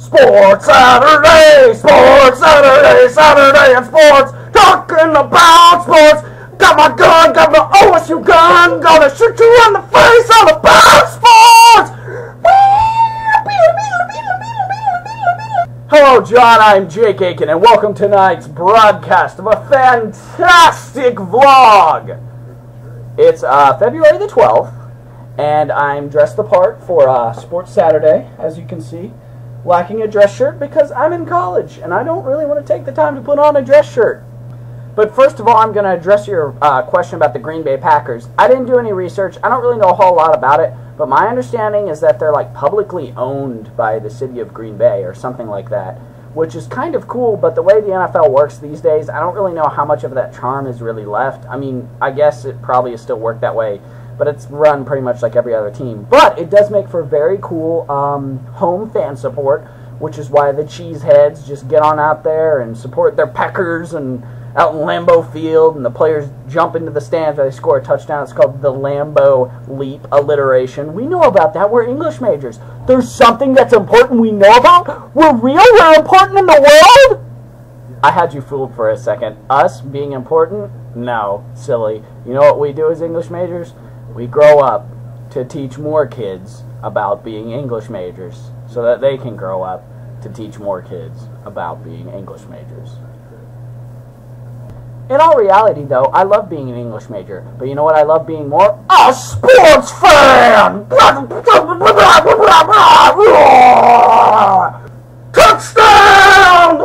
Sports Saturday, Sports Saturday, Saturday and sports, talking about sports. Got my gun, got my OSU gun, gonna shoot you in the face all about sports. Hello, John, I'm Jake Aiken, and welcome to tonight's broadcast of a fantastic vlog. It's February the 12th, and I'm dressed the part for Sports Saturday, as you can see. Lacking a dress shirt because I'm in college and I don't really want to take the time to put on a dress shirt. But first of all, I'm going to address your question about the Green Bay Packers. I didn't do any research. I don't really know a whole lot about it, but my understanding is that they're like publicly owned by the city of Green Bay or something like that, which is kind of cool, but the way the NFL works these days, I don't really know how much of that charm is really left. I mean, I guess it probably is still worked that way, but it's run pretty much like every other team. But it does make for very cool home fan support, which is why the cheeseheads just get on out there and support their Packers and out in Lambeau Field, and the players jump into the stands when they score a touchdown. It's called the Lambeau Leap alliteration. We know about that. We're English majors. There's something that's important we know about? We're real? We're important in the world? I had you fooled for a second. Us being important? No, silly. You know what we do as English majors? We grow up to teach more kids about being English majors so that they can grow up to teach more kids about being English majors. In all reality, though, I love being an English major, but you know what I love being more? A sports fan! Touchdown!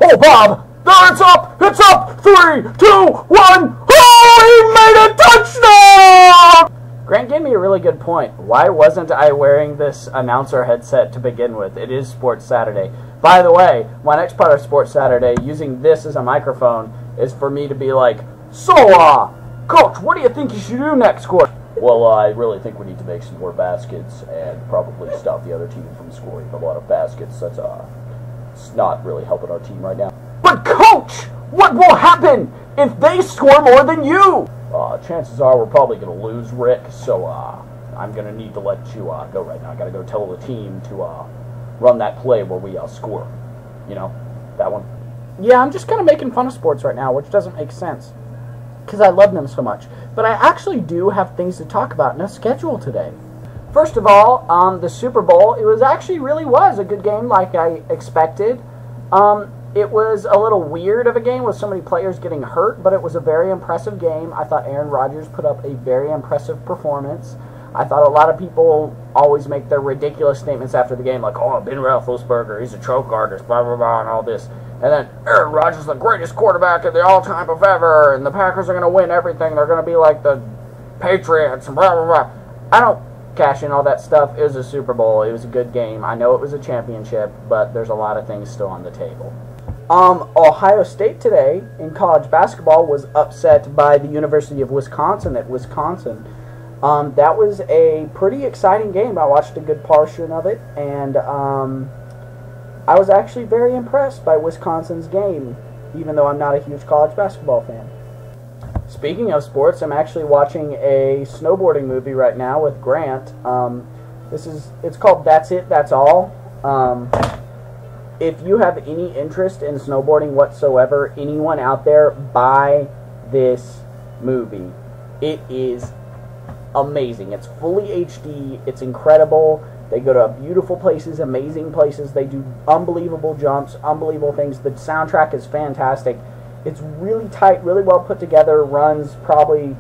Oh, Bob! There, it's up! It's up! 3, 2, 1! Oh, he made a touchdown! Grant gave me a really good point. Why wasn't I wearing this announcer headset to begin with? It is Sports Saturday. By the way, my next part of Sports Saturday, using this as a microphone, is for me to be like, So, Coach, what do you think you should do next quarter? Well, I really think we need to make some more baskets and probably stop the other team from scoring a lot of baskets. That's it's not really helping our team right now. But, Coach, what will happen if they score more than you? Chances are we're probably going to lose, Rick, so I'm going to need to let you go right now. I got to go tell the team to run that play where we score. You know, that one. Yeah, I'm just kind of making fun of sports right now, which doesn't make sense because I love them so much. But I actually do have things to talk about in a schedule today. First of all, the Super Bowl, it was a good game like I expected. It was a little weird of a game with so many players getting hurt, but it was a very impressive game. I thought Aaron Rodgers put up a very impressive performance. I thought a lot of people always make their ridiculous statements after the game, like, oh, Ben Roethlisberger, he's a choke artist, blah, blah, blah, and all this. And then Aaron Rodgers is the greatest quarterback of the all-time of ever, and the Packers are going to win everything. They're going to be like the Patriots, and blah, blah, blah. I don't cash in all that stuff. It was a Super Bowl. It was a good game. I know it was a championship, but there's a lot of things still on the table. Ohio State today in college basketball was upset by the University of Wisconsin at Wisconsin. That was a pretty exciting game. I watched a good portion of it, and I was actually very impressed by Wisconsin's game, even though I'm not a huge college basketball fan. Speaking of sports, I'm actually watching a snowboarding movie right now with Grant. It's called That's It, That's All. If you have any interest in snowboarding whatsoever, anyone out there, buy this movie. It is amazing. It's fully HD. It's incredible. They go to beautiful places, amazing places. They do unbelievable jumps, unbelievable things. The soundtrack is fantastic. It's really tight, really well put together. Runs probably,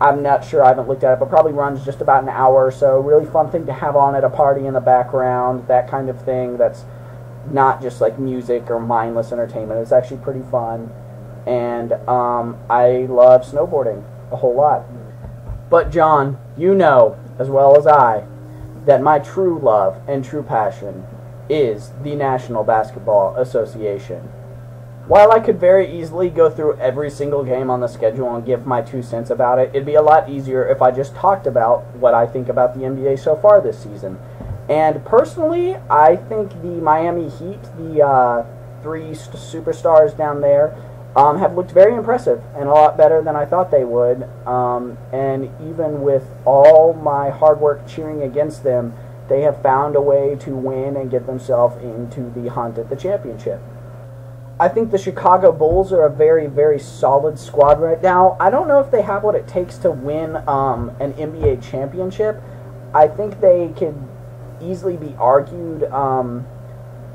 I'm not sure, I haven't looked at it, but probably runs just about an hour or so. Really fun thing to have on at a party in the background, that kind of thing. That's not just like music or mindless entertainment. It's actually pretty fun. And I love snowboarding a whole lot. But John, you know as well as I that my true love and true passion is the National Basketball Association. While I could very easily go through every single game on the schedule and give my 2 cents about it, it'd be a lot easier if I just talked about what I think about the NBA so far this season. And personally, I think the Miami Heat, the 3 superstars down there, have looked very impressive and a lot better than I thought they would. And even with all my hard work cheering against them, they have found a way to win and get themselves into the hunt at the championship. I think the Chicago Bulls are a very, very solid squad right now. I don't know if they have what it takes to win an NBA championship. I think they could easily be argued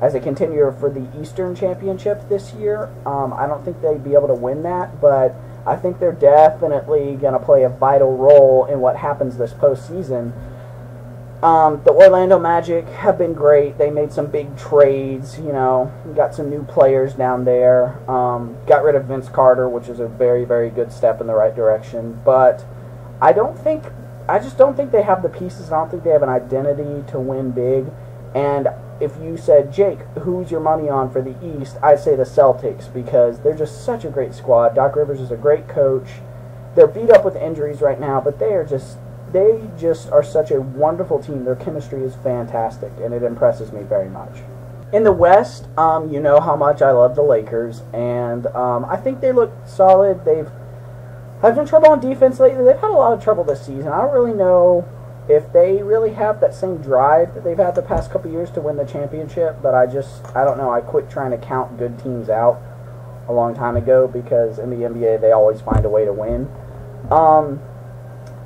as a contender for the Eastern Championship this year. I don't think they'd be able to win that, but I think they're definitely going to play a vital role in what happens this postseason. The Orlando Magic have been great. They made some big trades, you know, got some new players down there. Got rid of Vince Carter, which is a very, very good step in the right direction. But I just don't think they have the pieces. I don't think they have an identity to win big. And if you said, Jake, who's your money on for the East, I'd say the Celtics, because they're just such a great squad. Doc Rivers is a great coach. They're beat up with injuries right now, but they just are such a wonderful team. Their chemistry is fantastic, and it impresses me very much. In the West, you know how much I love the Lakers, and I think they look solid. They've had trouble on defense lately. They've had a lot of trouble this season. I don't really know if they really have that same drive that they've had the past couple years to win the championship, but I don't know. I quit trying to count good teams out a long time ago, because in the NBA they always find a way to win.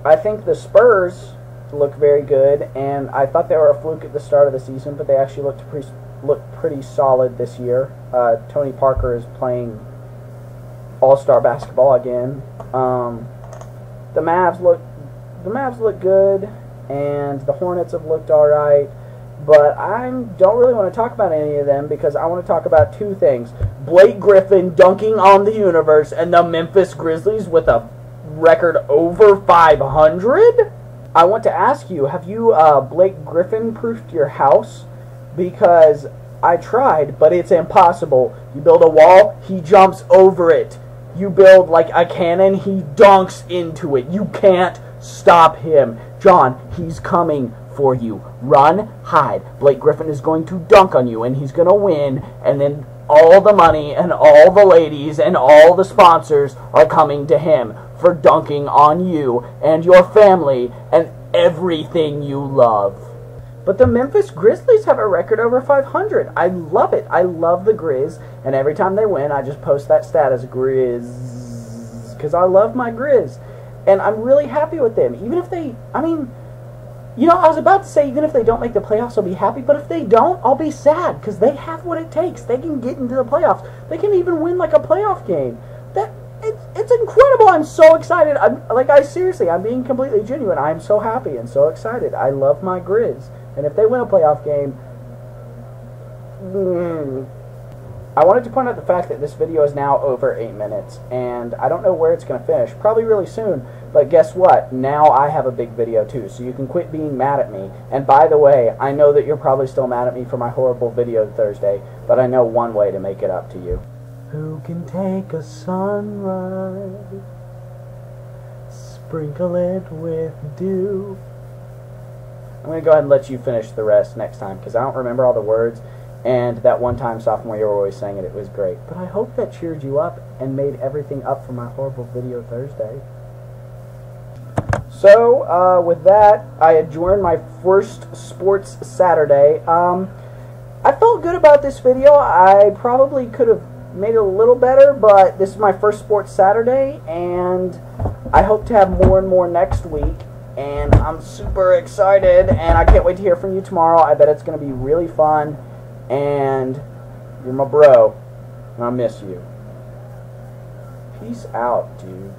I think the Spurs look very good, and I thought they were a fluke at the start of the season, but they actually looked pretty solid this year. Tony Parker is playing all-star basketball again. The Mavs look good, and the Hornets have looked all right. But I don't really want to talk about any of them, because I want to talk about two things: Blake Griffin dunking on the universe, and the Memphis Grizzlies with a record over 500. I want to ask you, have you Blake Griffin proofed your house? Because I tried, but it's impossible. You build a wall, he jumps over it. You build like a cannon, he dunks into it. You can't stop him. John, he's coming for you. Run, hide. Blake Griffin is going to dunk on you, and he's going to win, and then all the money and all the ladies and all the sponsors are coming to him for dunking on you and your family and everything you love. But the Memphis Grizzlies have a record over 500. I love it. I love the Grizz, and every time they win, I just post that stat as Grizz, because I love my Grizz, and I'm really happy with them. Even if they, I mean, you know, I was about to say even if they don't make the playoffs, I'll be happy, but if they don't, I'll be sad, because they have what it takes. They can get into the playoffs. They can even win like a playoff game. It's incredible. I'm so excited. I'm being completely genuine. I'm so happy and so excited. I love my Grizz. And if they win a playoff game, I wanted to point out the fact that this video is now over 8 minutes, and I don't know where it's going to finish. Probably really soon, but guess what? Now I have a big video too, so you can quit being mad at me. And by the way, I know that you're probably still mad at me for my horrible video Thursday, but I know one way to make it up to you. Who can take a sunrise, sprinkle it with dew? I'm going to go ahead and let you finish the rest next time, because I don't remember all the words, and that one time sophomore year we were always saying it was great. But I hope that cheered you up and made everything up for my horrible video Thursday. So, with that, I adjourned my first Sports Saturday. I felt good about this video. I probably could have made it a little better, but this is my first Sports Saturday, and I hope to have more and more next week, and I'm super excited, and I can't wait to hear from you tomorrow. I bet it's going to be really fun, and you're my bro, and I miss you. Peace out, dude.